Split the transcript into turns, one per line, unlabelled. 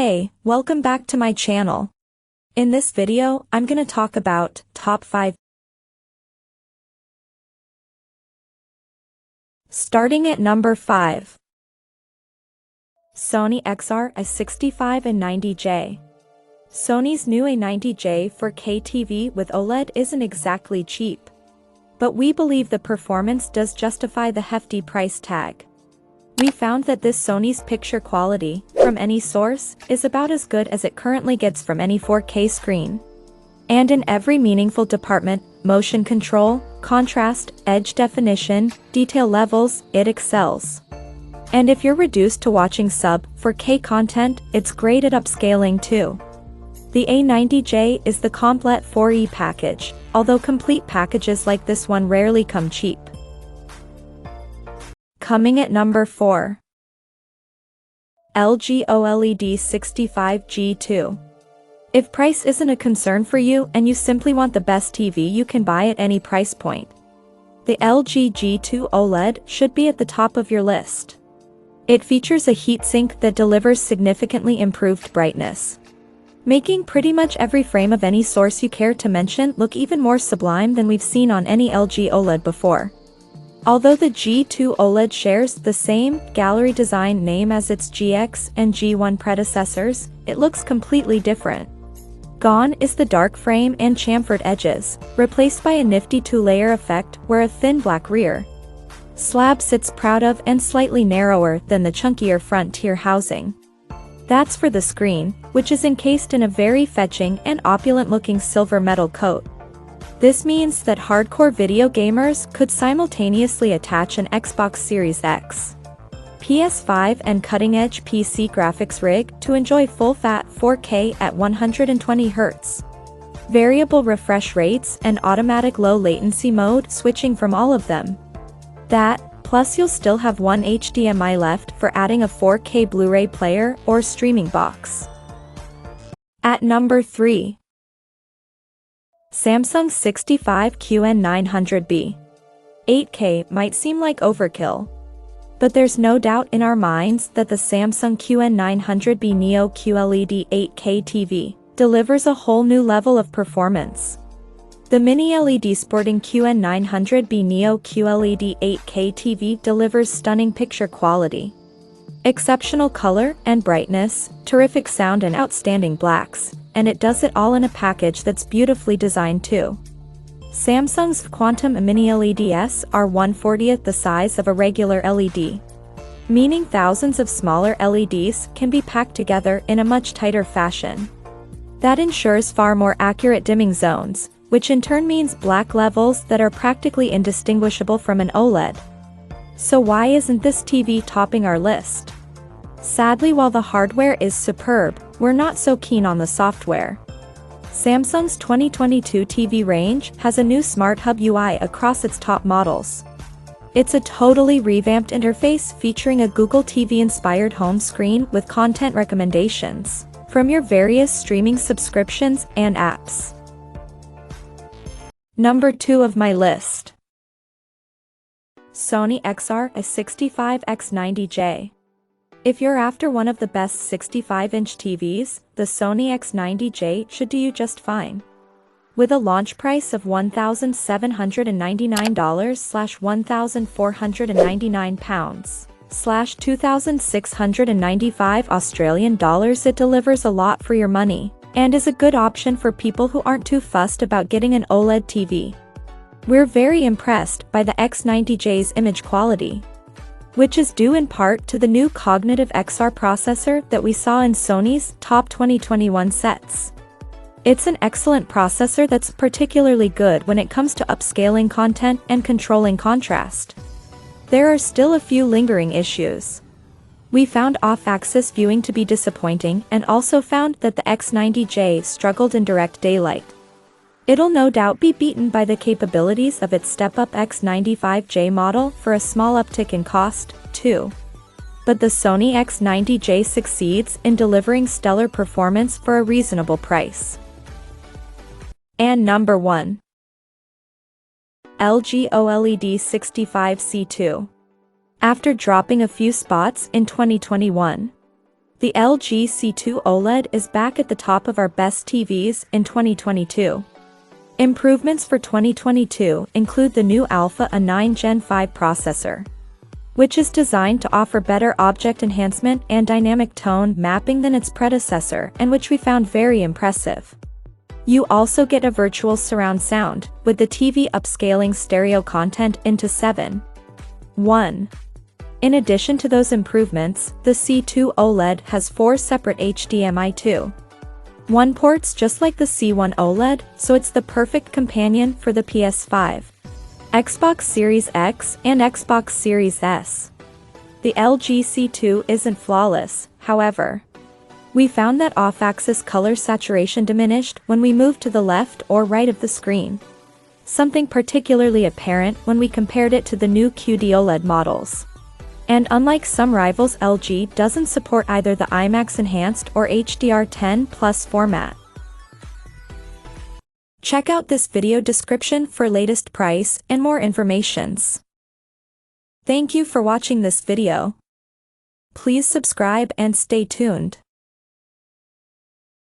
Hey, welcome back to my channel. In this video, I'm gonna talk about top 5. Starting at number 5. Sony XR A65 and 90J. Sony's new A90J 4K TV with OLED isn't exactly cheap. But we believe the performance does justify the hefty price tag. We found that this Sony's picture quality, from any source, is about as good as it currently gets from any 4K screen. And in every meaningful department, motion control, contrast, edge definition, detail levels, it excels. And if you're reduced to watching sub-4K content, it's great at upscaling too. The A90J is the complete 4E package, although complete packages like this one rarely come cheap. Coming at number 4. LG OLED 65G2. If price isn't a concern for you and you simply want the best TV you can buy at any price point, the LG G2 OLED should be at the top of your list. It features a heatsink that delivers significantly improved brightness, making pretty much every frame of any source you care to mention look even more sublime than we've seen on any LG OLED before. Although the G2 OLED shares the same gallery design name as its GX and G1 predecessors, it looks completely different. Gone is the dark frame and chamfered edges, replaced by a nifty two-layer effect where a thin black rear slab sits proud of and slightly narrower than the chunkier front tier housing. That's for the screen, which is encased in a very fetching and opulent-looking silver metal coat. This means that hardcore video gamers could simultaneously attach an Xbox Series X, PS5 and cutting-edge PC graphics rig to enjoy full-fat 4K at 120Hz. Variable refresh rates and automatic low-latency mode switching from all of them. That, plus you'll still have one HDMI left for adding a 4K Blu-ray player or streaming box. At number 3. Samsung 65QN900B. 8K might seem like overkill, but there's no doubt in our minds that the Samsung QN900B Neo QLED 8K TV delivers a whole new level of performance. The mini LED sporting QN900B Neo QLED 8K TV delivers stunning picture quality, exceptional color and brightness, terrific sound and outstanding blacks, and it does it all in a package that's beautifully designed too. Samsung's Quantum Mini LEDs are 1/40th the size of a regular LED, meaning thousands of smaller LEDs can be packed together in a much tighter fashion. That ensures far more accurate dimming zones, which in turn means black levels that are practically indistinguishable from an OLED. So why isn't this TV topping our list? Sadly, while the hardware is superb, we're not so keen on the software. Samsung's 2022 TV range has a new Smart Hub UI across its top models. It's a totally revamped interface featuring a Google TV-inspired home screen with content recommendations from your various streaming subscriptions and apps. Number 2 of my list. Sony XR A65x90J. If you're after one of the best 65-inch TVs, the Sony X90J should do you just fine. With a launch price of $1,799/£1,499/2,695 Australian dollars, it delivers a lot for your money, and is a good option for people who aren't too fussed about getting an OLED TV. We're very impressed by the X90J's image quality, which is due in part to the new Cognitive XR processor that we saw in Sony's top 2021 sets. It's an excellent processor that's particularly good when it comes to upscaling content and controlling contrast. There are still a few lingering issues. We found off-axis viewing to be disappointing and also found that the X90J struggled in direct daylight. It'll no doubt be beaten by the capabilities of its step-up X95J model for a small uptick in cost, too. But the Sony X90J succeeds in delivering stellar performance for a reasonable price. And number 1. LG OLED 65C2. After dropping a few spots in 2021, The LG C2 OLED is back at the top of our best TVs in 2022. Improvements for 2022 include the new Alpha A9 Gen 5 processor, which is designed to offer better object enhancement and dynamic tone mapping than its predecessor, and which we found very impressive. You also get a virtual surround sound, with the TV upscaling stereo content into 7.1. In addition to those improvements, the C2 OLED has 4 separate HDMI 2.1 ports just like the C1 OLED, so it's the perfect companion for the PS5, Xbox Series X, and Xbox Series S. The LG C2 isn't flawless, however. We found that off-axis color saturation diminished when we moved to the left or right of the screen, something particularly apparent when we compared it to the new QD OLED models. And unlike some rivals, LG doesn't support either the IMAX Enhanced or HDR10 Plus format. Check out this video description for latest price and more informations. Thank you for watching this video. Please subscribe and stay tuned.